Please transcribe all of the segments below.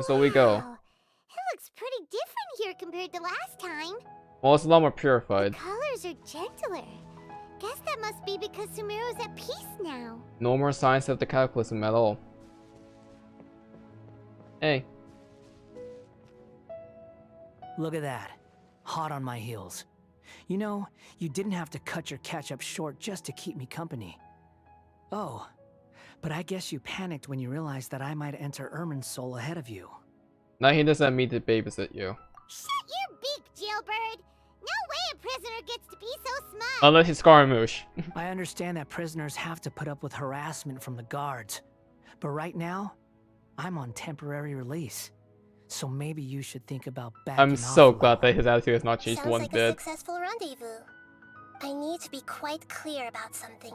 So we go. Wow, it looks pretty different here compared to last time. Well, it's a lot more purified. The colors are gentler. Guess that must be because Sumeru's at peace now. No more signs of the cataclysm at all. Hey. Look at that. Hot on my heels. You know, you didn't have to cut your catch-up short just to keep me company. Oh, but I guess you panicked when you realized that I might enter Irminsul ahead of you. Now he doesn't have me to babysit you. Shut your beak, jailbird! No way a prisoner gets to be so smart! Unless he's Scaramouche. I understand that prisoners have to put up with harassment from the guards. But right now, I'm on temporary release. So maybe you should think about backing I'm off so a glad little. that his attitude has not changed Sounds one like bit. a successful rendezvous. I need to be quite clear about something.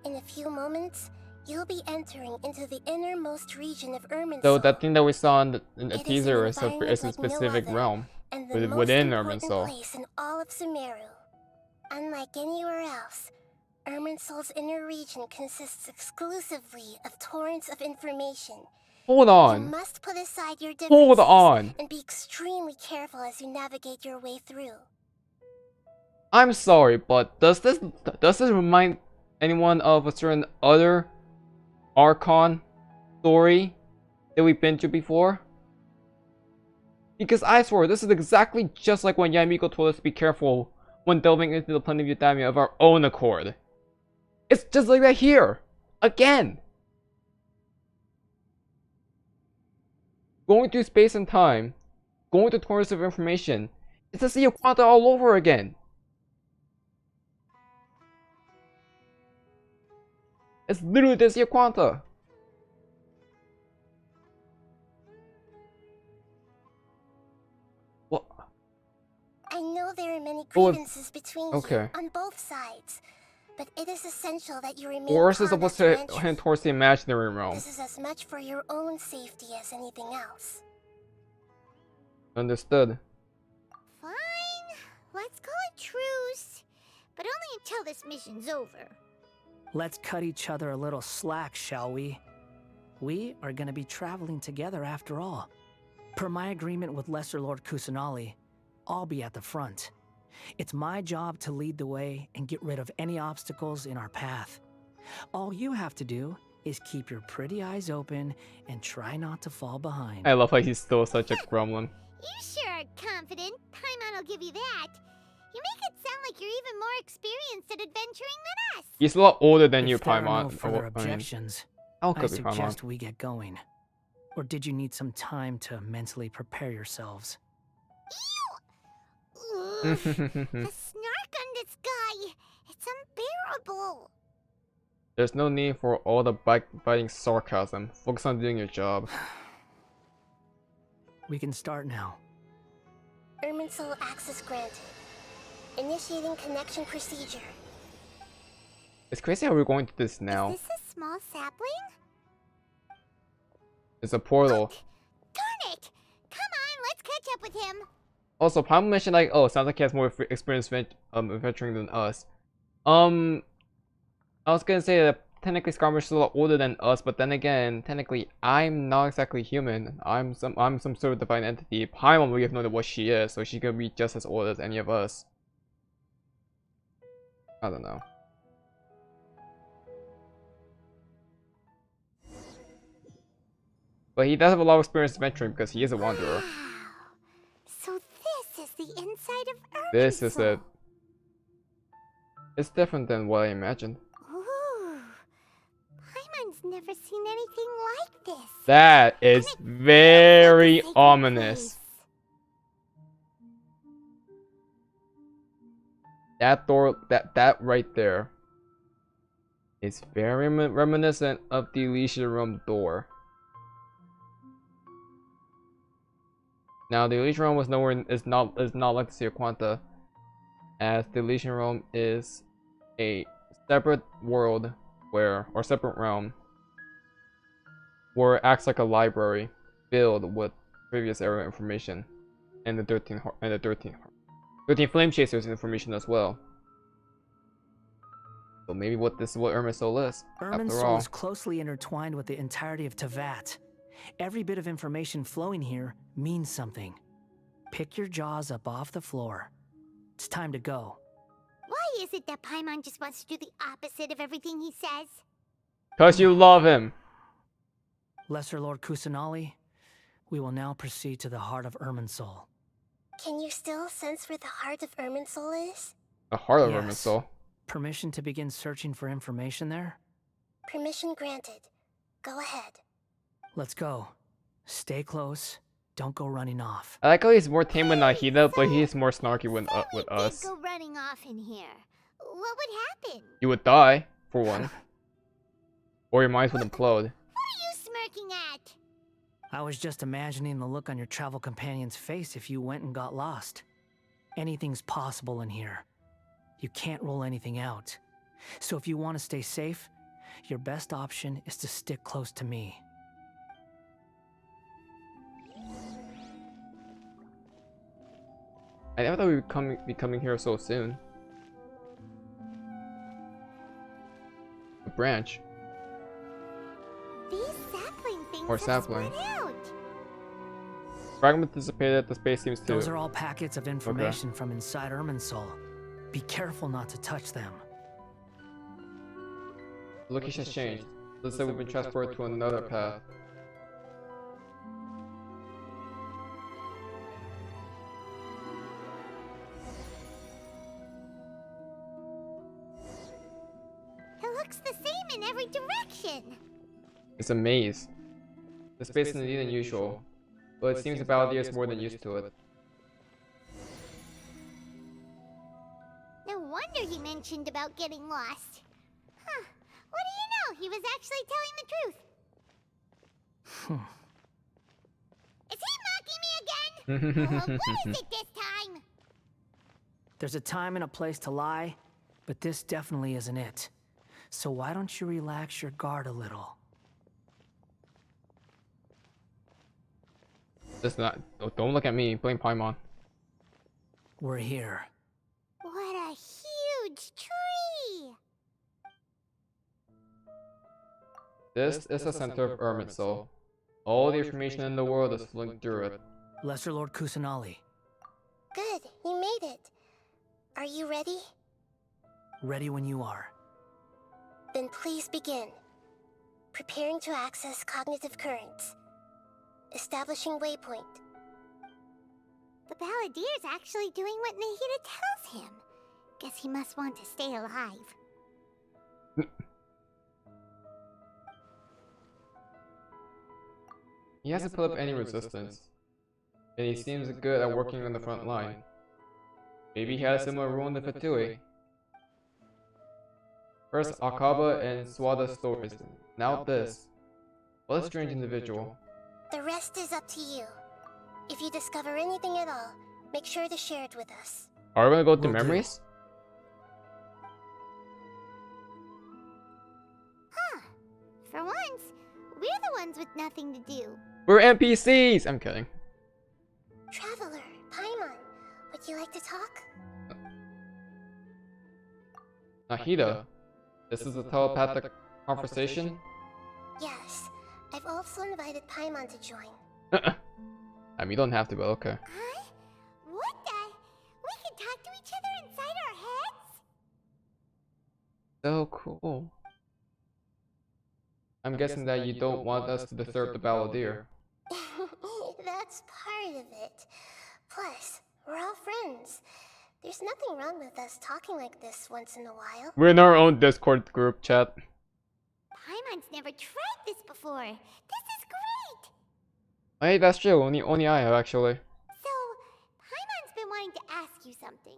In a few moments, you'll be entering into the innermost region of Irminsul. So that thing that we saw in the It is teaser an is a environment like no specific other, realm and the most within important Irminsul. place in all of Sumeru. Unlike anywhere else, Irminsul's inner region consists exclusively of torrents of information. Hold You on. must put aside your Hold differences on. and be extremely careful as you navigate your way through. I'm sorry, but does this remind anyone of a certain other Archon story that we've been to before? Because I swear, this is exactly just like when Yamiko told us to be careful when delving into the planet of Udamia of our own accord. It's just like that here. Again. Going through space and time, going to torrents of information, it's a sea of quanta all over again. It's literally the sea of quanta. What? I know there are many Well, grievances between okay. you on both sides, but it is essential that you remain Or is calm it supposed as you to enter. head towards the imaginary realm? This is as much for your own safety as anything else. Understood. Fine, let's call it truce. But only until this mission's over. Let's cut each other a little slack, shall we? We are gonna be traveling together after all. Per my agreement with Lesser Lord Kusanali, I'll be at the front. It's my job to lead the way and get rid of any obstacles in our path. All you have to do is keep your pretty eyes open and try not to fall behind. I love how he's still such a gremlin. You sure are confident. Paimon'll give you that. You make it sound like you're even more experienced at adventuring than us. He's a lot older than you, If there are Paimon. no further I mean, objections, I'll I could be Paimon. suggest we get going. Or did you need some time to mentally prepare yourselves? Ugh, the snark on this guy. It's unbearable. There's no need for all the biting sarcasm. Focus on doing your job. We can start now. Irminsul access granted. Initiating connection procedure. It's crazy how we're going to this now. Is this a small sapling? It's a portal. Darn it! Come on, let's catch up with him. Also, Paimon mentioned like, oh, sounds like he has more experience adventuring than us. I was gonna say that technically Skarmish is a lot older than us, but then again, technically I'm not exactly human. I'm some sort of divine entity. Paimon, we have no idea what she is, so she could be just as old as any of us. I don't know. But he does have a lot of experience adventuring because he is a wanderer. Wow. So this is the inside of Irminsul. This is it. It's different than what I imagined. Ooh. Paimon's never seen anything like this. That is very ominous. That door, that right there, is very reminiscent of the Elysian Realm door. Now, the Elysian Realm is not like the Sea of Quanta, as the Elysian Realm is a separate world or separate realm where it acts like a library filled with previous era information and the 13 Flame Chasers information as well. So maybe this is what Irminsul is, after Irminsul all. is closely intertwined with the entirety of Teyvat. Every bit of information flowing here means something. Pick your jaws up off the floor. It's time to go. Why is it that Paimon just wants to do the opposite of everything he says? Cause you love him. Lesser Lord Kusanali, we will now proceed to the heart of Irminsul. Can you still sense where the heart of Irminsul is? The heart of Yes. Irminsul. Permission to begin searching for information there? Permission granted. Go ahead. Let's go. Stay close. Don't go running off. I like how he's more tame with Nahida, but he's more snarky with us. Go running off in here. What would happen? You would die, for one. Or your minds would implode. What are you smirking at? I was just imagining the look on your travel companion's face if you went and got lost. Anything's possible in here. You can't rule anything out. So if you want to stay safe, your best option is to stick close to me. I never thought we would be coming here so soon. A branch. These sapling things Or have sapling. spread out. Fragment dissipated, the space seems to... Those are all packets of information from inside Irminsul. Be careful not to touch them. The location has changed. Looks like we've been transported to another path. It looks the same in every direction. It's a maze. The space is indeed unusual, but it seems the Balladeer is more than used to it. No wonder he mentioned about getting lost. Huh. What do you know? He was actually telling the truth. Is he mocking me again? What is it this time? There's a time and a place to lie, but this definitely isn't it. So why don't you relax your guard a little? Just not... Don't look at me, blame Paimon. We're here. What a huge tree! This is the center of Irminsul. All the information in the world is flowing through it. Lesser Lord Kusanali, Good, you made it. Are you ready? ready when you are. Then please begin. Preparing to access cognitive currents. Establishing waypoint. The Balladeer's actually doing what Nahida tells him. Guess he must want to stay alive. He hasn't put up any resistance, and he seems good at working on the front line. Maybe he had a similar role in the Fatui. First Akaba and Swada's stories, now this. What a strange individual. The rest is up to you. If you discover anything at all, make sure to share it with us. Are we gonna go through Will do. memories? Huh. For once, we're the ones with nothing to do. We're NPCs! I'm kidding. Traveler, Paimon, would you like to talk? Nahida, this is a telepathic conversation? Yes. I've also invited Paimon to join. I mean, you don't have to, but okay. Huh? What the? We can talk to each other inside our heads? So cool. I'm guessing that you don't want us to disturb the Balladeer. That's part of it. Plus, we're all friends. There's nothing wrong with us talking like this once in a while. We're in our own Discord group chat. Paimon's never tried this before. This is great! Hey, that's true. Only I have, actually. So, Paimon's been wanting to ask you something.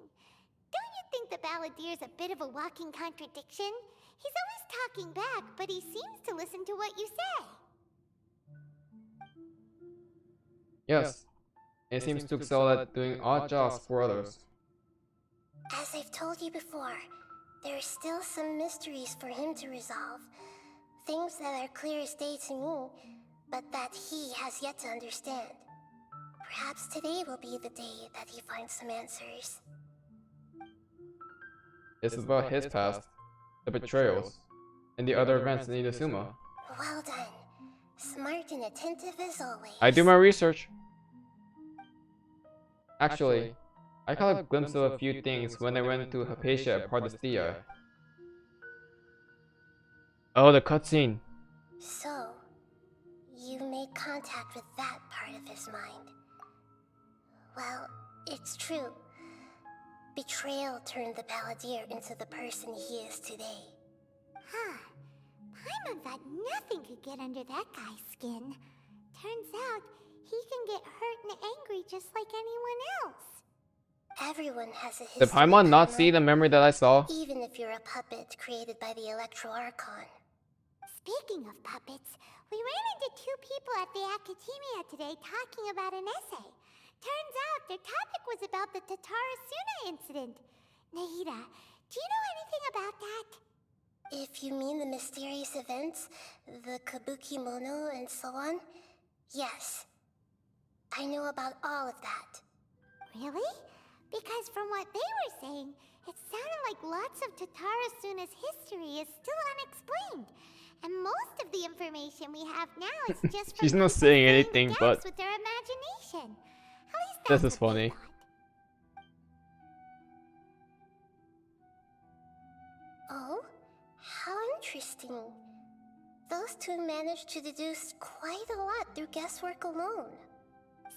Don't you think the Balladeer's a bit of a walking contradiction? He's always talking back, but he seems to listen to what you say. Yes. He seems to excel at doing odd jobs for others. As I've told you before, there are still some mysteries for him to resolve. Things that are clear as day to me, but that he has yet to understand. Perhaps today will be the day that he finds some answers. This is about his past, the betrayals, and the other events in Inazuma. Well done. Smart and attentive as always. I do my research. Actually, I caught a glimpse of a few things when I went to Hypatia at Pardestia. Oh, the cutscene. So, you made contact with that part of his mind. Well, it's true. Betrayal turned the Balladeer into the person he is today. Huh. Paimon thought nothing could get under that guy's skin. Turns out, he can get hurt and angry just like anyone else. Everyone has a history. Did Paimon not see the memory that I saw? Even if you're a puppet created by the Electro Archon. Speaking of puppets, we ran into two people at the Academia today talking about an essay. Turns out their topic was about the Tatarasuna incident. Nahida, do you know anything about that? If you mean the mysterious events, the Kabuki Mono and so on, yes. I know about all of that. Really? Because from what they were saying, it sounded like lots of Tatarasuna's history is still unexplained. And most of the information we have now is just from She's not people saying filling the anything, gaps but with their imagination. At least this that's is what they funny. thought. Oh? How interesting. Those two managed to deduce quite a lot through guesswork alone.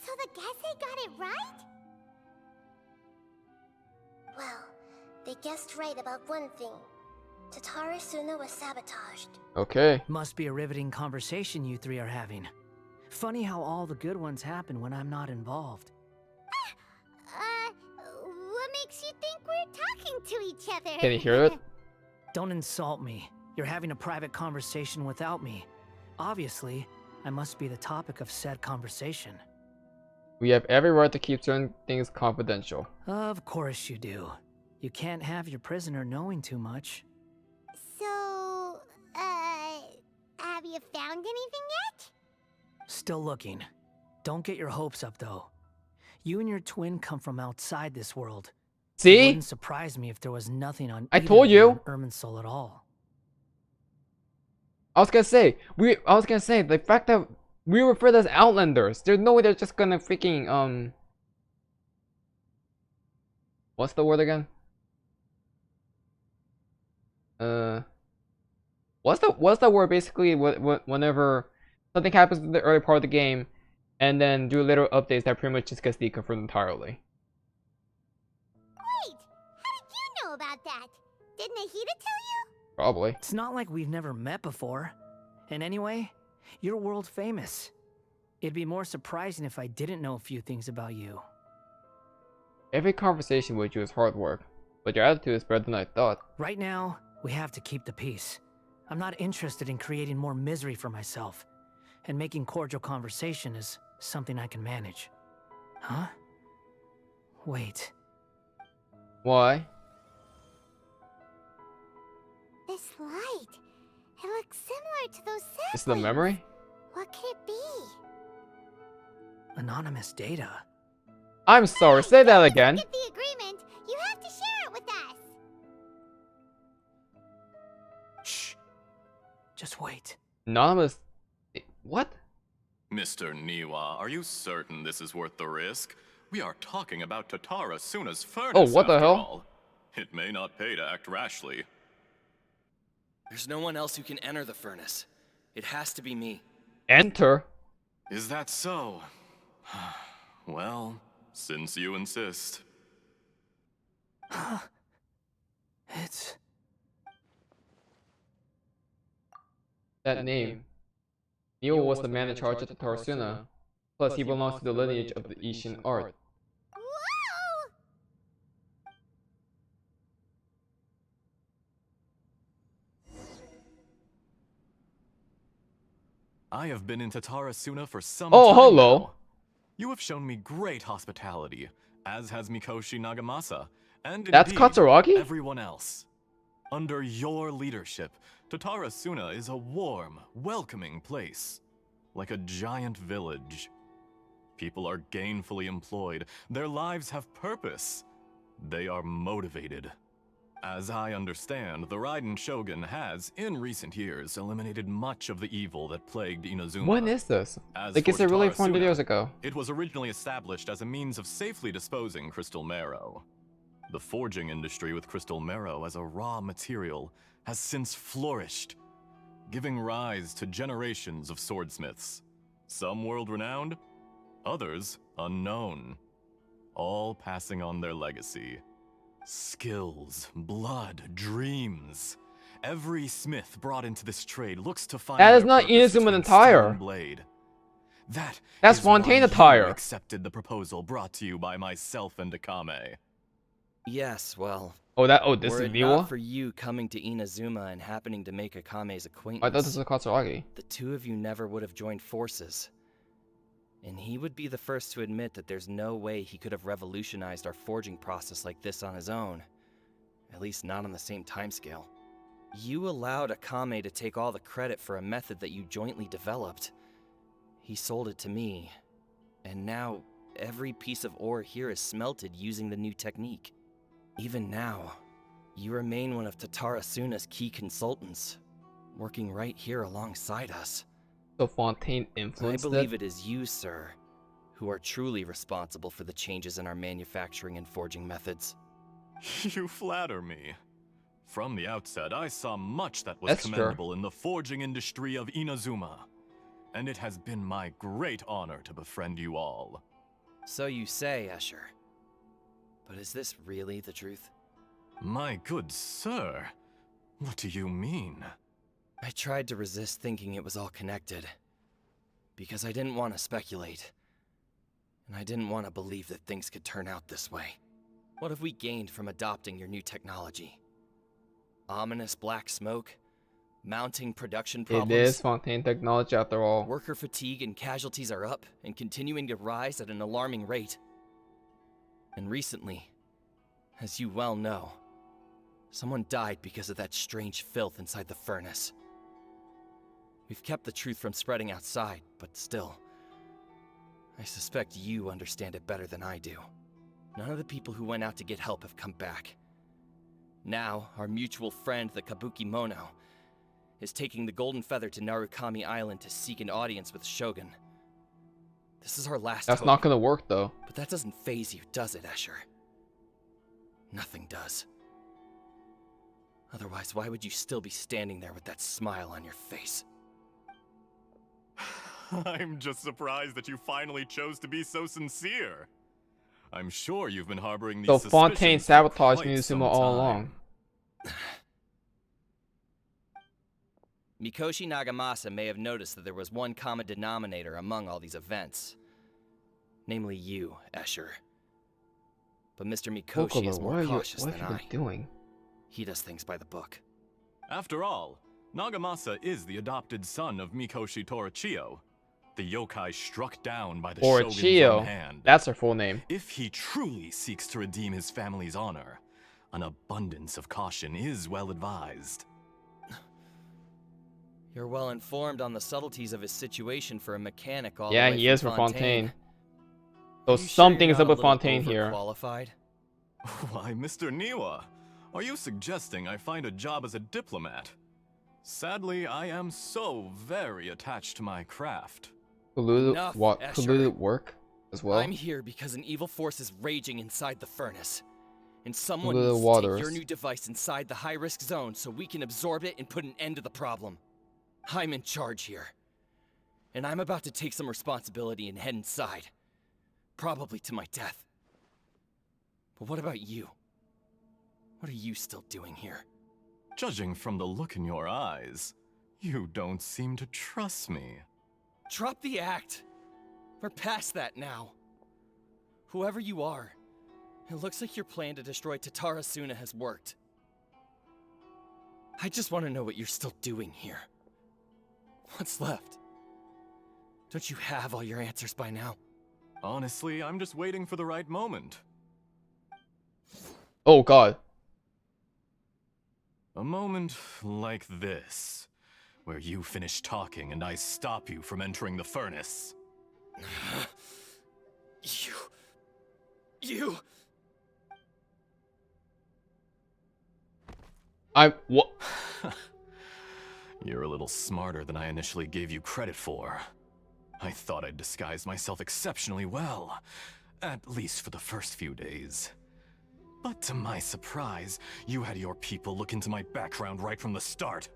So the Gese got it right? Well, they guessed right about one thing. Tatarasuna was sabotaged. Okay. Must be a riveting conversation you three are having. Funny how all the good ones happen when I'm not involved. What makes you think we're talking to each other? Can you hear it? Don't insult me. You're having a private conversation without me. Obviously, I must be the topic of said conversation. We have every right to keep certain things confidential. Of course you do. You can't have your prisoner knowing too much. So, have you found anything yet? Still looking. Don't get your hopes up, though. You and your twin come from outside this world. It See? wouldn't surprise me if there was nothing on I either told of you. in Irminsul at all. I was gonna say, the fact that we were referred as Outlanders, there's no way they're just gonna freaking, what's the word again? What's the word basically whenever something happens in the early part of the game, and then do little updates that pretty much just gets deconfirmed entirely? Wait, how did you know about that? Did Nahida tell you? Probably. It's not like we've never met before. And anyway, you're world famous. It'd be more surprising if I didn't know a few things about you. Every conversation with you is hard work, but your attitude is better than I thought. Right now, we have to keep the peace. I'm not interested in creating more misery for myself. And making cordial conversation is something I can manage. Huh? Wait. Why? This light. It looks similar to those saplings. Is it the memory? What could it be? Anonymous data. I'm sorry, say that again. Get the agreement. You have to share it with us. Shh. Just wait. Anonymous. What? Mr. Niwa, are you certain this is worth the risk? We are talking about Tatarasuna's furnace. Oh, what the after hell? all. It may not pay to act rashly. There's no one else who can enter the furnace. It has to be me. Enter? Is that so? Well, since you insist. It's... That name. Neo was the man in charge of Tatarasuna. Plus, he belongs to the lineage of the Ancient Art. Whoa! I have been in Tatarasuna for some Oh, time hello. now. You have shown me great hospitality, as has Mikoshi Nagamasa, and That's indeed, Katsuragi? everyone else. Under your leadership, Tatarasuna is a warm, welcoming place, like a giant village. People are gainfully employed, their lives have purpose, they are motivated. As I understand, the Raiden Shogun has, in recent years, eliminated much of the evil that plagued Inazuma. When is this? As Like, for is it really 400 Tatarasuna, years ago? It was originally established as a means of safely disposing crystal marrow. The forging industry with crystal marrow as a raw material has since flourished, giving rise to generations of swordsmiths. Some world-renowned, others unknown, all passing on their legacy. Skills, blood, dreams. Every smith brought into this trade looks to find That is their not purpose Inazuma between attire. stone and blade. That's is why Fontaine you attire. accepted the proposal brought to you by myself and Akame. Yes, well, Oh, this were is it Miwa? not for you coming to Inazuma and happening to make Akame's I thought acquaintance, this was Katsuragi. the two of you never would have joined forces. And he would be the first to admit that there's no way he could have revolutionized our forging process like this on his own. At least not on the same timescale. You allowed Akame to take all the credit for a method that you jointly developed. He sold it to me, and now every piece of ore here is smelted using the new technique. Even now, you remain one of Tatarasuna's key consultants, working right here alongside us. So Fontaine I influenced believe it? it is you, sir, who are truly responsible for the changes in our manufacturing and forging methods. You flatter me. From the outset, I saw much that was That's true. commendable in the forging industry of Inazuma. And it has been my great honor to befriend you all. So you say, Escher. But is this really the truth? My good sir, what do you mean? I tried to resist thinking it was all connected. Because I didn't want to speculate. And I didn't want to believe that things could turn out this way. What have we gained from adopting your new technology? Ominous black smoke? Mounting production problems? It is Fontaine technology after all. Worker fatigue and casualties are up and continuing to rise at an alarming rate. And recently, as you well know, someone died because of that strange filth inside the furnace. We've kept the truth from spreading outside, but still, I suspect you understand it better than I do. None of the people who went out to get help have come back. Now, our mutual friend, the Kabuki Mono, is taking the Golden Feather to Narukami Island to seek an audience with Shogun. This is our last That's hope. not gonna work though. But that doesn't faze you, does it, Escher? Nothing does. Otherwise, why would you still be standing there with that smile on your face? I'm just surprised that you finally chose to be so sincere. I'm sure you've been harboring these So Fontaine suspicions for sabotaged quite some Inazuma all time. along. Mikoshi Nagamasa may have noticed that there was one common denominator among all these events. Namely you, Escher. But Mr. Mikoshi is more cautious what than have you I. been doing? He does things by the book. After all, Nagamasa is the adopted son of Mikoshi Torichio, the yokai struck down by the Shogun's own Torichio. hand. That's her full name. If he truly seeks to redeem his family's honor, an abundance of caution is well advised. You're well informed on the subtleties of his situation for a mechanic all Yeah, the way he from is for Fontaine. So Are you sure something you're is not up a with little Fontaine here. overqualified? Why, Mr. Niwa, are you suggesting I find a job as a diplomat? Sadly, I am so very attached to my craft. Enough, Escher. Polluted work as well? I'm here because an evil force is raging inside the furnace. And someone Polluted needs to waters. take your new device inside the high-risk zone so we can absorb it and put an end to the problem. I'm in charge here. And I'm about to take some responsibility and head inside. Probably to my death. But what about you? What are you still doing here? Judging from the look in your eyes, you don't seem to trust me. Drop the act. We're past that now. Whoever you are, it looks like your plan to destroy Tatarasuna has worked. I just want to know what you're still doing here. What's left? Don't you have all your answers by now? Honestly, I'm just waiting for the right moment. Oh god. A moment like this, where you finish talking and I stop you from entering the furnace. You... What? You're a little smarter than I initially gave you credit for. I thought I'd disguised myself exceptionally well, at least for the first few days. But to my surprise, you had your people look into my background right from the start.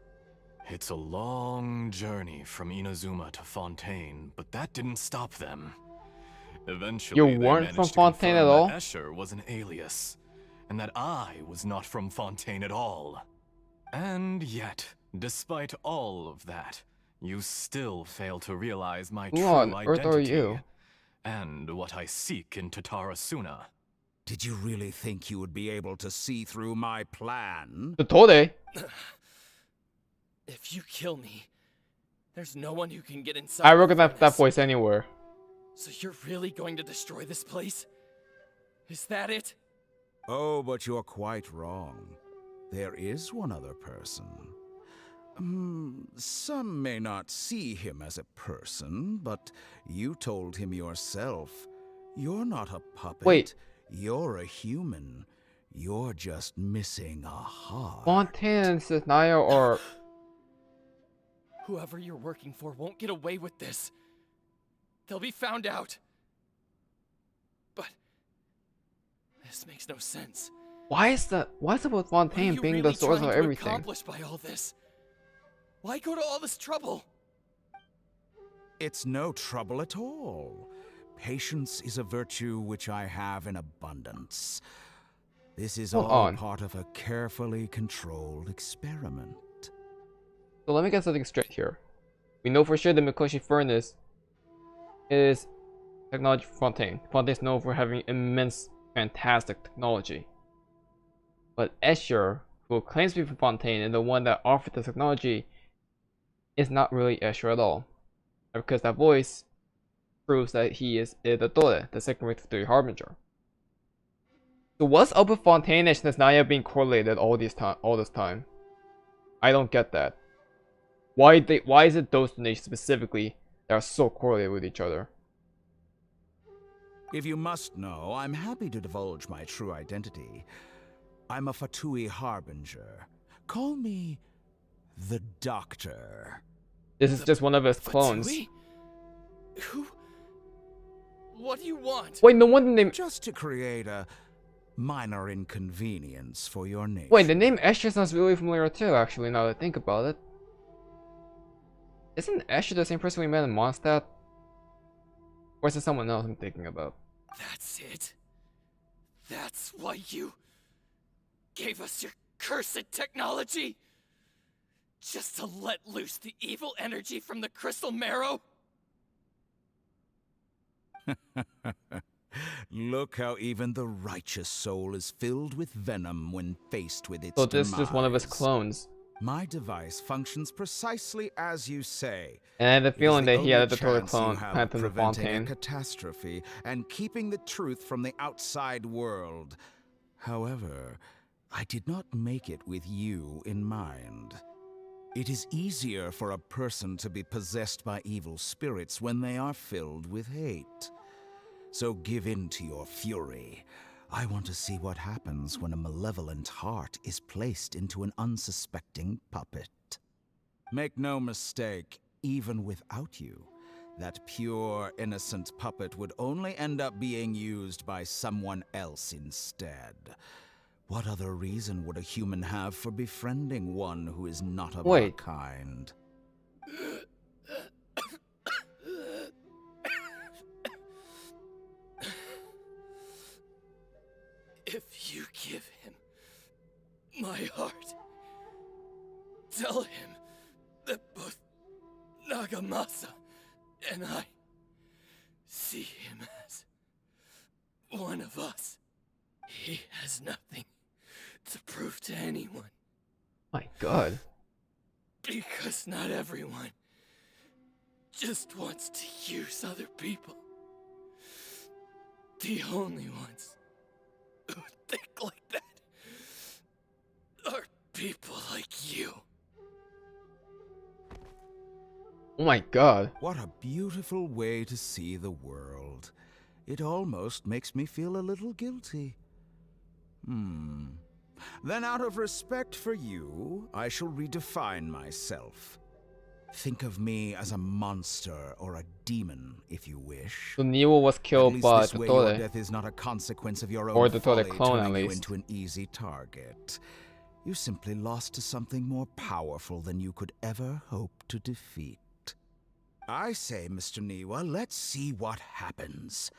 It's a long journey from Inazuma to Fontaine, but that didn't stop them. Eventually, You they weren't managed from to Fontaine at confirm all? that Escher was an alias, and that I was not from Fontaine at all. And yet, despite all of that, you still fail to realize my Who true on earth are identity you? and what I seek in Tatarasuna. Did you really think you would be able to see through my plan? The Tode. If you kill me, there's no one who can get inside. I the recognize that furnace. voice anywhere. So you're really going to destroy this place? Is that it? Oh, but you're quite wrong. There is one other person. Some may not see him as a person, but you told him yourself. You're not a puppet. Wait. You're a human. You're just missing a heart. Fontaine and Nahida are. Whoever you're working for won't get away with this. They'll be found out. But this makes no sense. Why is it with What are Fontaine you being really the source trying of to everything? accomplish by all this? Why go to all this trouble? It's no trouble at all. Patience is a virtue which I have in abundance. This is Hold all on. part of a carefully controlled experiment. So let me get something straight here. We know for sure the Mikoshi furnace is technology for Fontaine. Fontaine is known for having immense, fantastic technology. But Escher, who claims to be from Fontaine and the one that offered the technology, is not really Escher at all. Because that voice proves that he is Tode, the second rank 3 Harbinger. So what's up with Fontaine and Nahida being correlated all this time? I don't get that. Why is it those two nations specifically that are so correlated with each other? If you must know, I'm happy to divulge my true identity. I'm a Fatui Harbinger. Call me the Doctor. This is just one of his clones. Fatui? Who? What do you want? Wait, no wonder the name. Just to create a minor inconvenience for your nation. Wait, the name Escher sounds really familiar too, actually, now that I think about it. Isn't Escher the same person we met in Mondstadt? Or is it someone else I'm thinking about? That's it? That's why you gave us your cursed technology? Just to let loose the evil energy from the crystal marrow? Look how even the righteous soul is filled with venom when faced with its So this is just one of his demise. clones. My device functions precisely as you say. And I had the It is feeling that he only had the Tode chance you clone have planted of in preventing a Fontaine. catastrophe and keeping the truth from the outside world. However, I did not make it with you in mind. It is easier for a person to be possessed by evil spirits when they are filled with hate. So give in to your fury. I want to see what happens when a malevolent heart is placed into an unsuspecting puppet. Make no mistake, even without you, that pure, innocent puppet would only end up being used by someone else instead. What other reason would a human have for befriending one who is not of our Wait. kind? If you give him my heart, tell him that both Nagamasa and I see him as one of us. He has nothing to prove to anyone, My god. because not everyone just wants to use other people. The only ones who think like that are people like you. Oh my god. What a beautiful way to see the world. It almost makes me feel a little guilty. Then out of respect for you, I shall redefine myself. Think of me as a monster or a demon, if you wish. So Neo was At killed least by this way your Dottore. death is not a consequence of your Or own the folly, Dottore clone, at turning you least. into an easy target. You simply lost to something more powerful than you could ever hope to defeat. I say, Mr. Niwa, let's see what happens.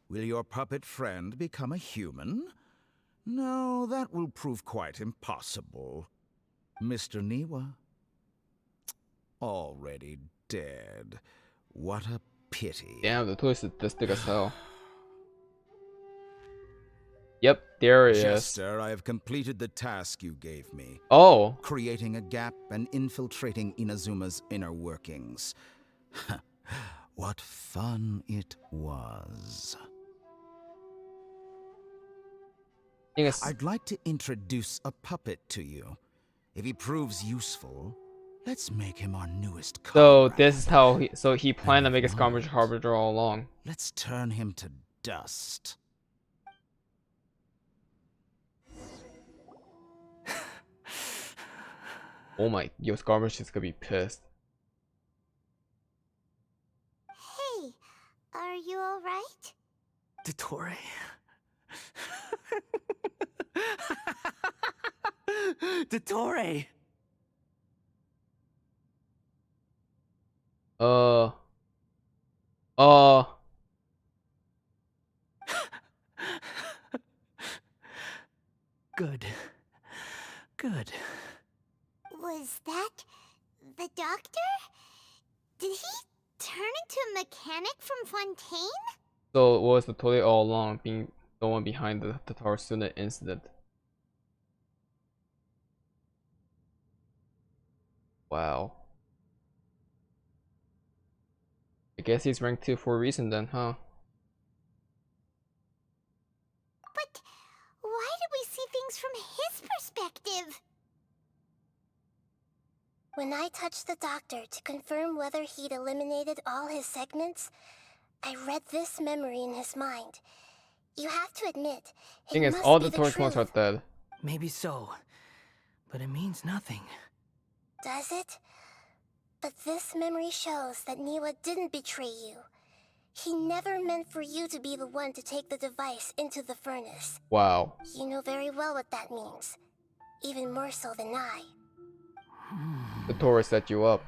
Will your puppet friend become a human? No, that will prove quite impossible. Mr. Niwa? Already dead. What a pity. Damn, the toy is sadistic as hell. Yep, there it is. Jester, I have completed the task you gave me. Oh, Creating a gap and infiltrating Inazuma's inner workings. What fun it was. thing is, I'd like to introduce a puppet to you. If he proves useful, let's make him our newest so comrade. this is how he planned to And make if his not, Harbinger all along. Let's turn him to dust. Oh my, yo, Scarber's is gonna be pissed. Hey, are you alright? Dottore. Dottore. Uh. Good. Good. Was that the doctor? Did he turn into a mechanic from Fontaine? So it was the Tory all along, being the one behind the Tatarasuna incident. Wow. I guess he's ranked 2 for a reason then, huh? But why did we see things from his perspective? When I touched the doctor to confirm whether he'd eliminated all his segments, I read this memory in his mind. You have to admit, it Thing is, must all be the Tory clones are truth. dead. Maybe so. But it means nothing. Does it? But this memory shows that Niwa didn't betray you. He never meant for you to be the one to take the device into the furnace. Wow. You know very well what that means. Even more so than I. The Tory set you up.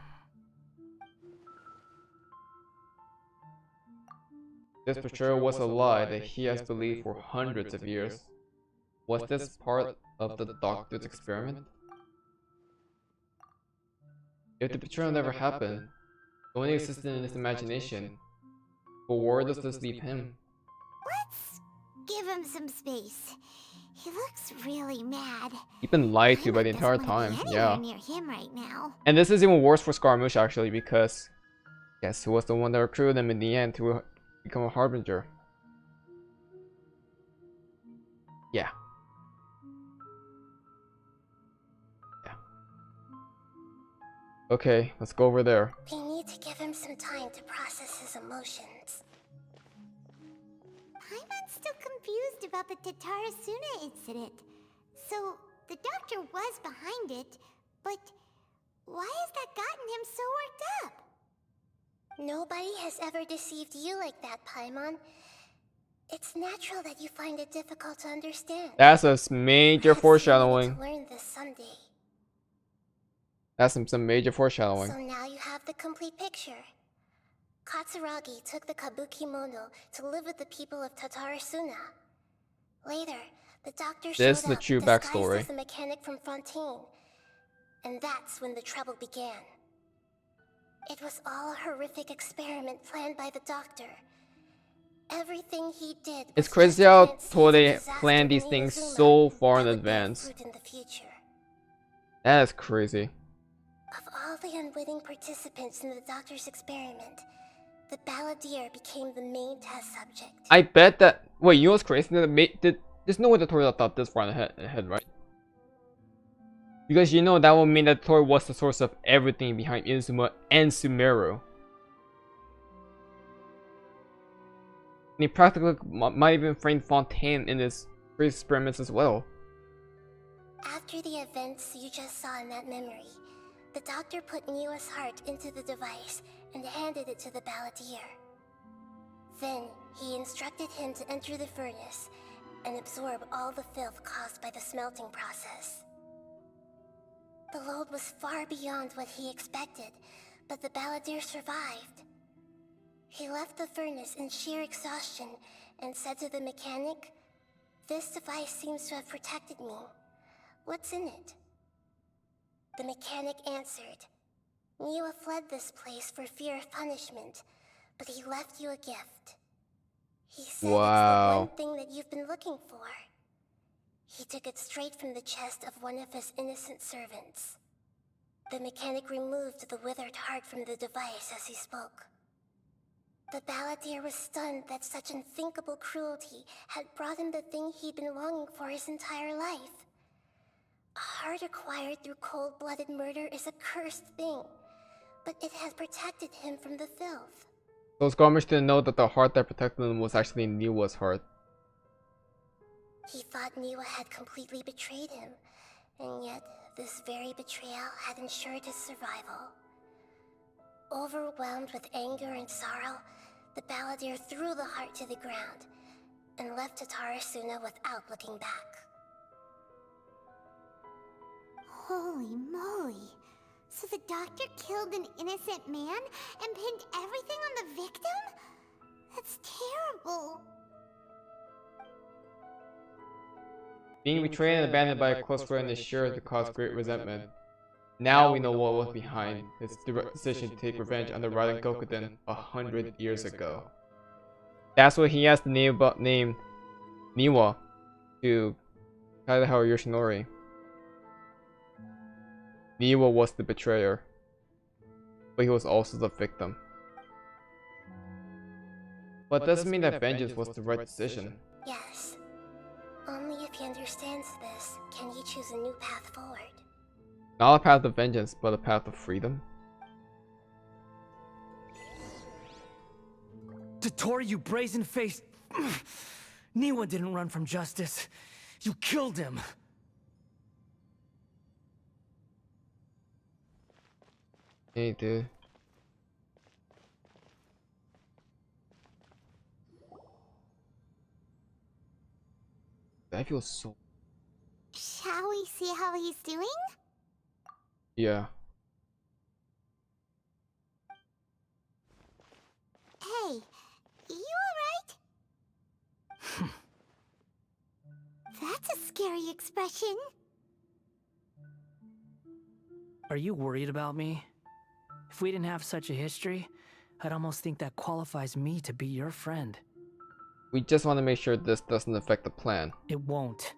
This betrayal was a lie that he has believed for hundreds of years. Was this part of the doctor's experiment? If the betrayal never happened, it only existed in his imagination, but where does this leave him? Let's give him some space. He looks really mad. He's been lied to by the Paimon entire doesn't wanna time, be yeah. anywhere near him right now. And this is even worse for Scaramouche actually, because guess who was the one that recruited him in the end to become a Harbinger? Yeah. Okay, let's go over there. We need to give him some time to process his emotions. Paimon's still confused about the Tatarasuna incident. So, the doctor was behind it, but why has that gotten him so worked up? Nobody has ever deceived you like that, Paimon. It's natural that you find it difficult to understand. That's a major Perhaps you foreshadowing. need to learn this someday. That's some major foreshadowing. So now you have the complete picture. Katsuragi took the Kabuki Mono to live with the people of Tatarasuna. Later, the doctor showed This is the up true disguised backstory. as a mechanic from Fontaine. And that's when the trouble began. It was all a horrific experiment planned by the doctor. Everything he did was It's just crazy to how plant seeds of Toei disaster planned these in things Inazuma so far in that would bear advance. fruit in the future. That is crazy. Of all the unwitting participants in the doctor's experiment, the Balladeer became the main test subject. I bet that. Wait, you know what's crazy? There's no way the Tory thought this far ahead, right? Because you know that would mean that Tory was the source of everything behind Inazuma and Sumeru. And he practically might even frame Fontaine in his experiments as well. After the events you just saw in that memory, the doctor put Niwa's heart into the device and handed it to the Balladeer. Then, he instructed him to enter the furnace and absorb all the filth caused by the smelting process. The load was far beyond what he expected, but the Balladeer survived. He left the furnace in sheer exhaustion and said to the mechanic, "This device seems to have protected me. What's in it?" The mechanic answered, "Niwa fled this place for fear of punishment, but he left you a gift. He said it's the one thing that you've been looking for." He took it straight from the chest of one of his innocent servants. The mechanic removed the withered heart from the device as he spoke. The Balladeer was stunned that such unthinkable cruelty had brought him the thing he'd been longing for his entire life. A heart acquired through cold-blooded murder is a cursed thing, but it has protected him from the filth. Those Garmish didn't know that the heart that protected them was actually Niwa's heart. He thought Niwa had completely betrayed him, and yet this very betrayal had ensured his survival. Overwhelmed with anger and sorrow, the Balladeer threw the heart to the ground and left Tatarasuna without looking back. Holy moly. So the doctor killed an innocent man and pinned everything on the victim? That's terrible. Being betrayed and abandoned by a close friend is sure to cause great resentment. Now we know what was behind his decision to take revenge on the Raiden Gokuden 100 years ago. That's why he has the name Niwa to Khaenri'ah Yoshinori. Niwa was the betrayer, but he was also the victim. But doesn't mean that vengeance was the right decision. Yes. Only if he understands this can he choose a new path forward. Not a path of vengeance, but a path of freedom. Tottori, you brazen-faced... Niwa didn't run from justice. You killed him. Hey, dude. I feel so... Shall we see how he's doing? Yeah. Hey, you alright? That's a scary expression. Are you worried about me? If we didn't have such a history, I'd almost think that qualifies me to be your friend. We just want to make sure this doesn't affect the plan. It won't.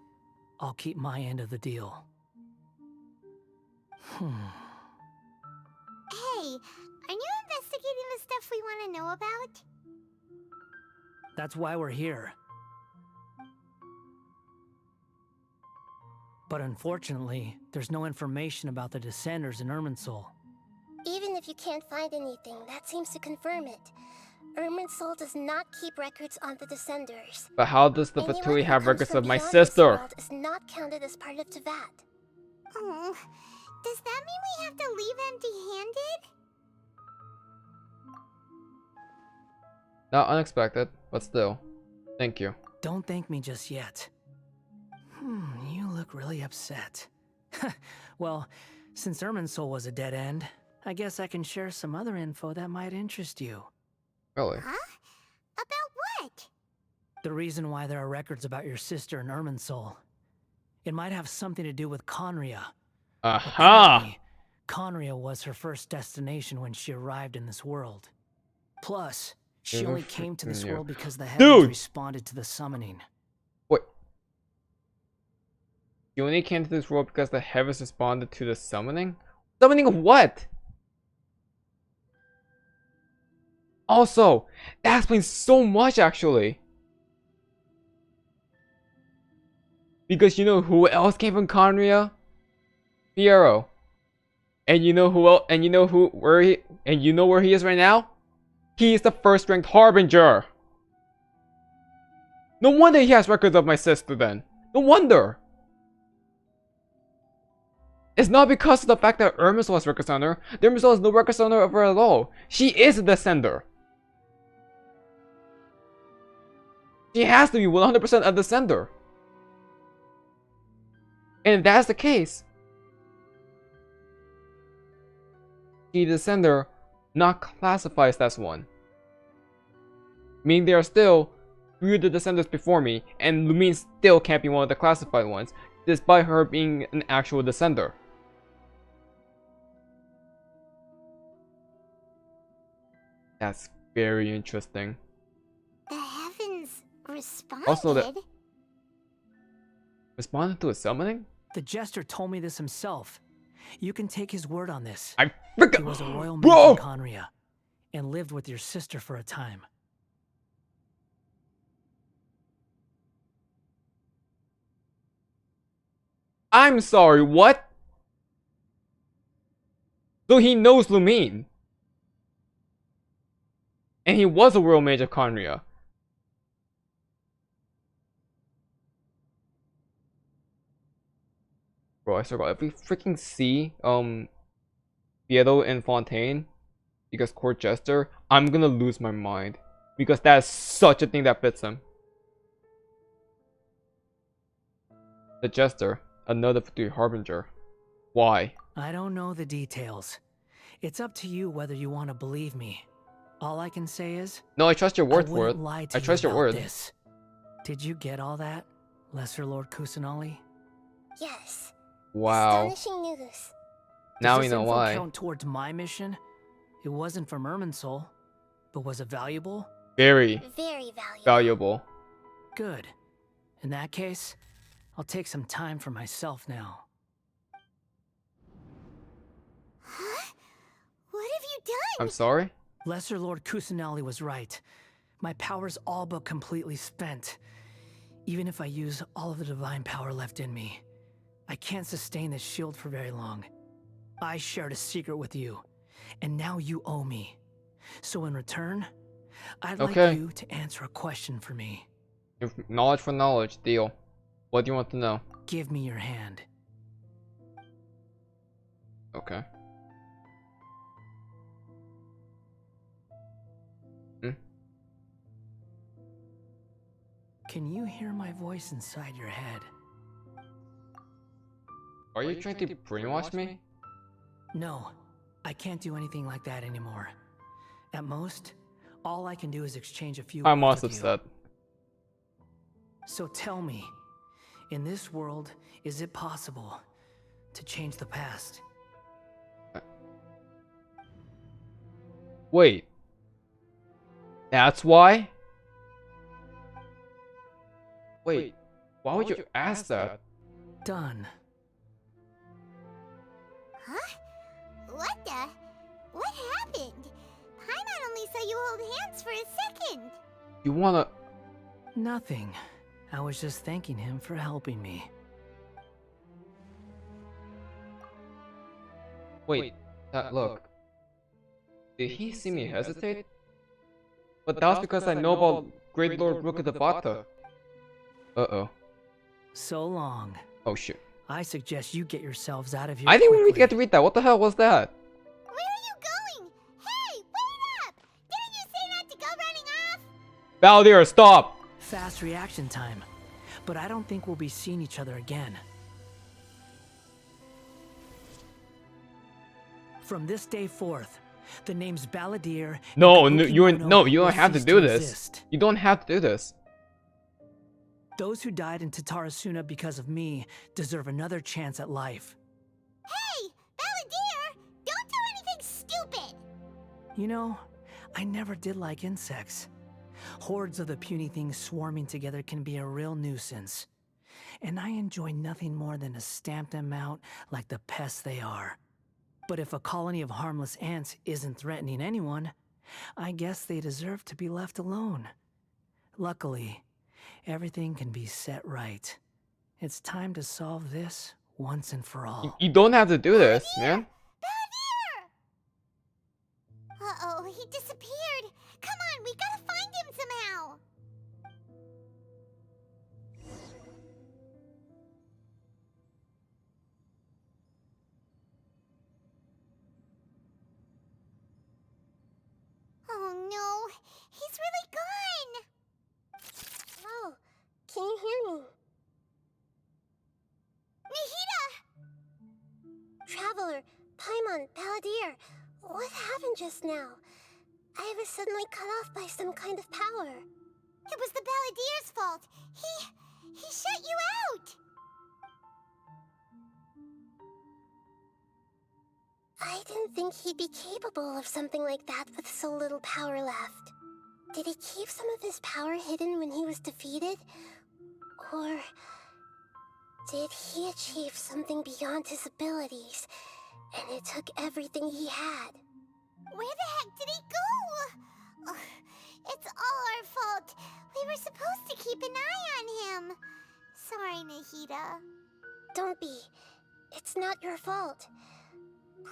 I'll keep my end of the deal. Hey, are you investigating the stuff we want to know about? That's why we're here. But unfortunately, there's no information about the Descenders in Irminsul. Even if you can't find anything, that seems to confirm it. Irminsul does not keep records on the Descenders. But how does the Anyone Fatui who have comes records from of my beyond this sister? world is not counted as part of Tevat. Oh, does that mean we have to leave empty-handed? Not unexpected, but still. Thank you. Don't thank me just yet. You look really upset. Well, since Irminsul was a dead end, I guess I can share some other info that might interest you. Really? Huh? About what? The reason why there are records about your sister in Irminsul. It might have something to do with Khaenri'ah. Aha! Apparently, Khaenri'ah was her first destination when she arrived in this world. Plus, she only came to this world because the heavens responded to the summoning. Wait. You only came to this world because the heavens responded to the summoning? Summoning of what? Also, that explains so much actually. Because you know who else came from Khaenri'ah? Fiero. And you know who else? And you know where he is right now? He is the first ranked Harbinger. No wonder he has records of my sister then. No wonder. It's not because of the fact that Irminsul is record center. The Irminsul is no record center of her at all. She is a descender. She has to be 100% a descender. And if that's the case, the descender not classified as one. Meaning there are still 3 of the descendants before me, and Lumine still can't be one of the classified ones, despite her being an actual descender. That's very interesting. The heavens responded. Also, responded to a summoning? The Jester told me this himself. You can take his word on this. I freaking— He was a royal mage Bro! in Khaenri'ah, and lived with your sister for a time. I'm sorry, what? So he knows Lumine. And he was a royal mage of Khaenri'ah. Bro, I forgot. If we freaking see Fiedo and Fontaine because Court Jester, I'm gonna lose my mind. Because that's such a thing that fits him. The Jester, another the Harbinger. Why? I don't know the details. It's up to you whether you want to believe me. All I can say is, No, I trust your word I for it. wouldn't lie to I trust you your about word. this. Did you get all that, Lesser Lord Kusanali? Yes. Wow. Astonishing news. Now Does we this know info why. count towards my mission? It wasn't from Irminsul, but was it valuable? Very Very valuable. valuable. Good. In that case, I'll take some time for myself now. Huh? What have you done? I'm sorry? Lesser Lord Kusanali was right. My power's all but completely spent. Even if I use all of the divine power left in me, I can't sustain this shield for very long. I shared a secret with you, and now you owe me. So in return, I'd Okay. like you to answer a question for me. Knowledge for knowledge, deal. What do you want to know? Give me your hand. Okay. Can you hear my voice inside your head? Are you trying to brainwash me? No, I can't do anything like that anymore. At most, all I can do is exchange a few I'm words also with you. upset. So tell me, in this world, is it possible to change the past? Wait. That's why? Wait, why would you ask that? Done. Huh? What the? What happened? Paimon only saw you hold hands for a second. You wanna... Nothing. I was just thanking him for helping me. Wait, look. Did he see me hesitate? But that was because I know about Great Lord Rook of the Bata. Uh-oh. So long. Oh shit. I suggest you get yourselves out of here I didn't even quickly. get to read that. What the hell was that? Where are you going? Hey, wait up! Didn't you say not to go running off? Balladeer, stop! Fast reaction time. But I don't think we'll be seeing each other again. From this day forth, the names Balladeer No, and no, Kabuki you Mono don't will have to cease do this. exist. You don't have to do this. Those who died in Tatarasuna because of me deserve another chance at life. Hey, Balladeer! Don't do anything stupid! You know, I never did like insects. Hordes of the puny things swarming together can be a real nuisance. And I enjoy nothing more than to stamp them out like the pests they are. But if a colony of harmless ants isn't threatening anyone, I guess they deserve to be left alone. Luckily, everything can be set right. It's time to solve this once and for all. You don't have to do this, man. Balladeer! Uh-oh, he disappeared. Come on, we gotta find him somehow. happened just now? I was suddenly cut off by some kind of power. It was the Balladeer's fault. He shut you out. I didn't think he'd be capable of something like that with so little power left. Did he keep some of his power hidden when he was defeated? Or did he achieve something beyond his abilities, and it took everything he had? Where the heck did he go? Ugh, it's all our fault. We were supposed to keep an eye on him. Sorry, Nahida. Don't be. It's not your fault.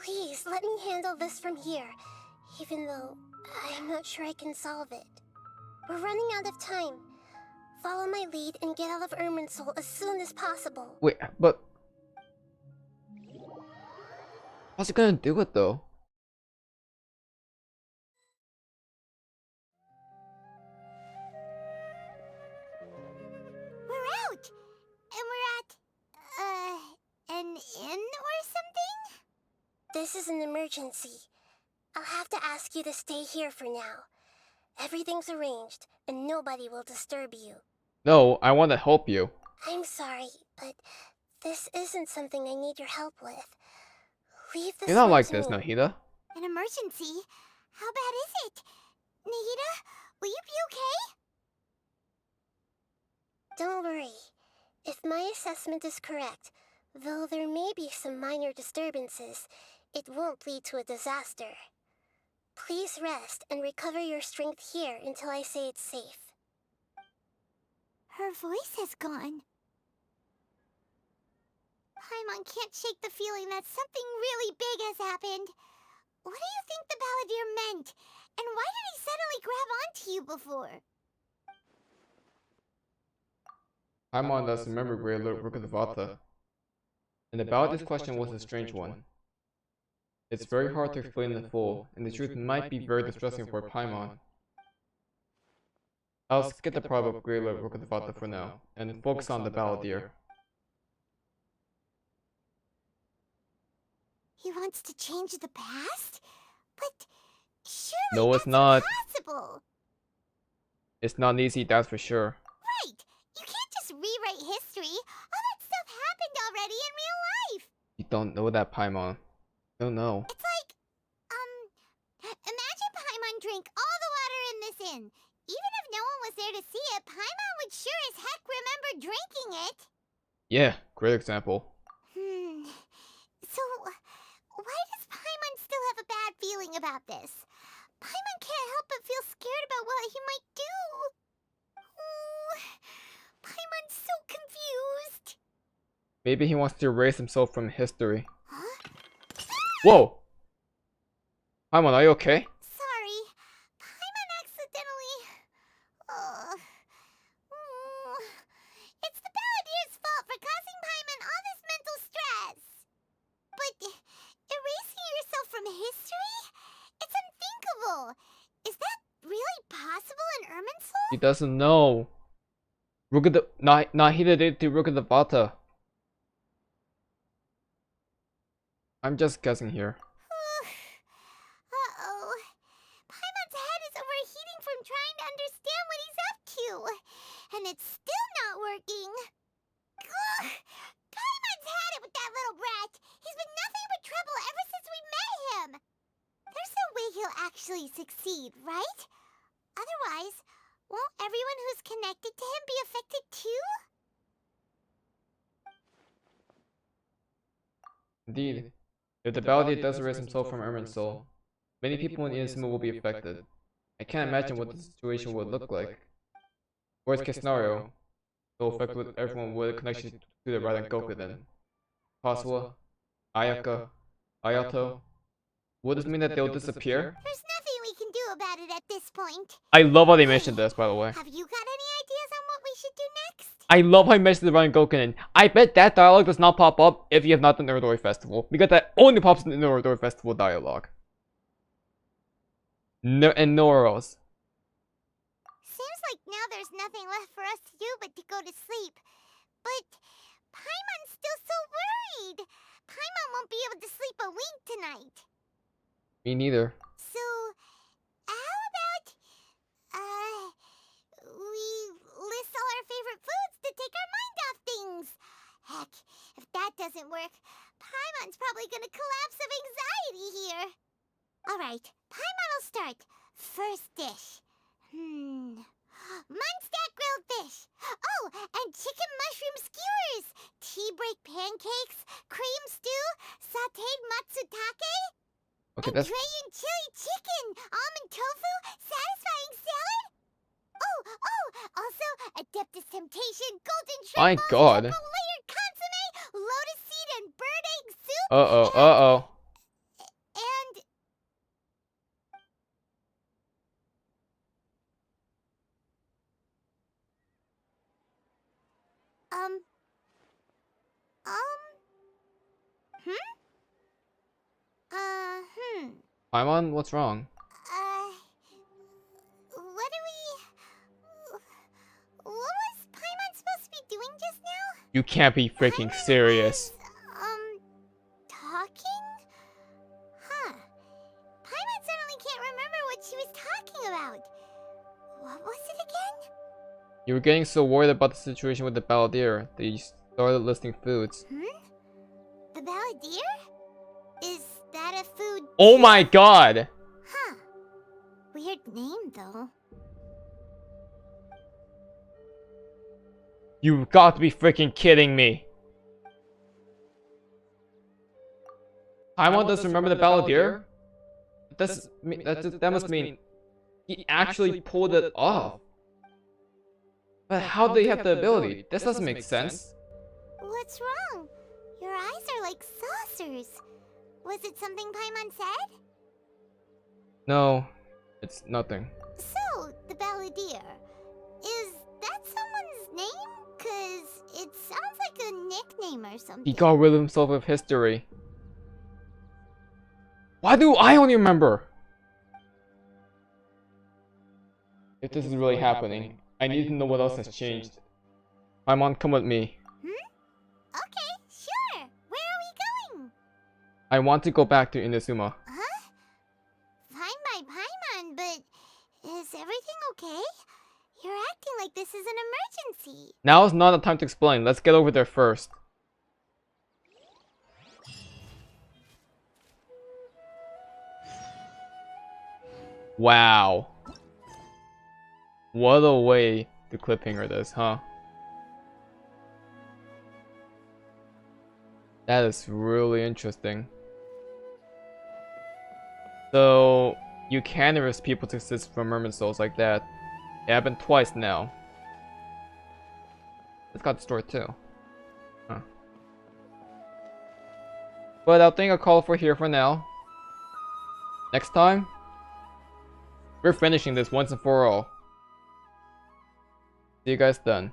Please, let me handle this from here, even though I'm not sure I can solve it. We're running out of time. Follow my lead and get out of Irminsul as soon as possible. Wait, but how's he gonna do it though? We're out! And we're at, an inn or something? This is an emergency. I'll have to ask you to stay here for now. Everything's arranged, and nobody will disturb you. No, I want to help you. I'm sorry, but this isn't something I need your help with. Leave this You're not one like to this, me. Nahida. An emergency? How bad is it? Nahida, will you be okay? Don't worry. If my assessment is correct, though there may be some minor disturbances, it won't lead to a disaster. Please rest and recover your strength here until I say it's safe. Her voice has gone. Paimon can't shake the feeling that something really big has happened. What do you think the Balladeer meant? And why did he suddenly grab onto you before? Paimon does remember Great Lord Rukkhadevata. And about this question was a strange one. It's very hard to explain in full, and the truth might be very distressing for Paimon. I'll skip the part of Great Lord Rukkhadevata for now, and focus on the Balladeer. He wants to change the past? But surely No, it's that's not. impossible. It's not easy, that's for sure. Right. You can't just rewrite history. All that stuff happened already in real life. You don't know that, Paimon. You don't know. It's like, imagine Paimon drank all the water in this inn. Even if no one was there to see it, Paimon would sure as heck remember drinking it. Yeah, great example. So, why does Paimon still have a bad feeling about this? Paimon can't help but feel scared about what he might do. Oh, Paimon's so confused. Maybe he wants to erase himself from history. Huh? Whoa! Paimon, are you okay? Sorry. Paimon accidentally... It's the Balladeer's fault for causing Paimon all this mental stress. But erasing yourself from history? It's unthinkable. Is that really possible in Irminsul? He doesn't know. Nahida did to Rukkhadevata. I'm just guessing here. Uh-oh. Paimon's head is overheating from trying to understand what he's up to. And it's still not working. Ugh. Paimon's had it with that little brat. He's been nothing but trouble ever since we met him. There's no way he'll actually succeed, right? Otherwise, won't everyone who's connected to him be affected too? Indeed. If the Balladeer does erase himself from Irminsul, many people in Inazuma will be affected. I can't imagine what the situation would look like. Worst case scenario, it will affect with everyone with a connection to the Raiden Gokuden. Kazuha, Ayaka, Ayato. Would this mean that they'll disappear? There's nothing we can do about it at this point. I love how they mentioned this, by the way. Have you got any ideas on what we should do next? I love how you mentioned the Raiden Gokuden. I bet that dialogue does not pop up if you have not done the Irodori Festival, because that only pops in the Irodori Festival dialogue. No, and nowhere else. Seems like now there's nothing left for us to do but to go to sleep. But Paimon's still so worried. Paimon won't be able to sleep a wink tonight. Me neither. So, how about, we list all our favorite foods to take our mind off things? Heck, if that doesn't work, Paimon's probably gonna collapse of anxiety here. Alright, Paimon will start. First dish. Munstack grilled fish. Oh, and chicken mushroom skewers. Tea break pancakes. Cream stew. Sauteed matsutake. Okay, and that's Dragon chili chicken. Almond tofu. Satisfying salad. Oh, also Adeptus Temptation. Golden shrimp my balls, god. triple layered consomme. Lotus seed and bird egg soup. Uh-oh. And Paimon, what's wrong? what was Paimon supposed to be doing just now? You can't be freaking Paimon serious. was, talking? Huh. Paimon suddenly can't remember what she was talking about. What was it again? You were getting so worried about the situation with the Balladeer that you started listing foods. The Balladeer? Is that a food? Oh my god! Huh. Weird name, though. You've got to be freaking kidding me. Paimon doesn't remember the Balladeer? That must mean he actually pulled it off. But how do they have the ability? This doesn't make sense. What's wrong? Your eyes are like saucers. Was it something Paimon said? No, it's nothing. So, the Balladeer. Is that someone's name? 'Cause it sounds like a nickname or something. He got rid of himself of history. Why do I only remember? If this is really happening, I need to know what else has changed. Paimon, come with me. Okay, sure. Where are we going? I want to go back to Inazuma. Huh? Fine by Paimon, but is everything okay? You're acting like this is an emergency. Now is not the time to explain. Let's get over there first. Wow. What a way to cliffhanger this, huh? That is really interesting. So, you can arrest people to assist from Irminsuls like that. It happened twice now. It's got the story too. Huh. But I think I'll call it for here for now. Next time, we're finishing this once and for all. See you guys then.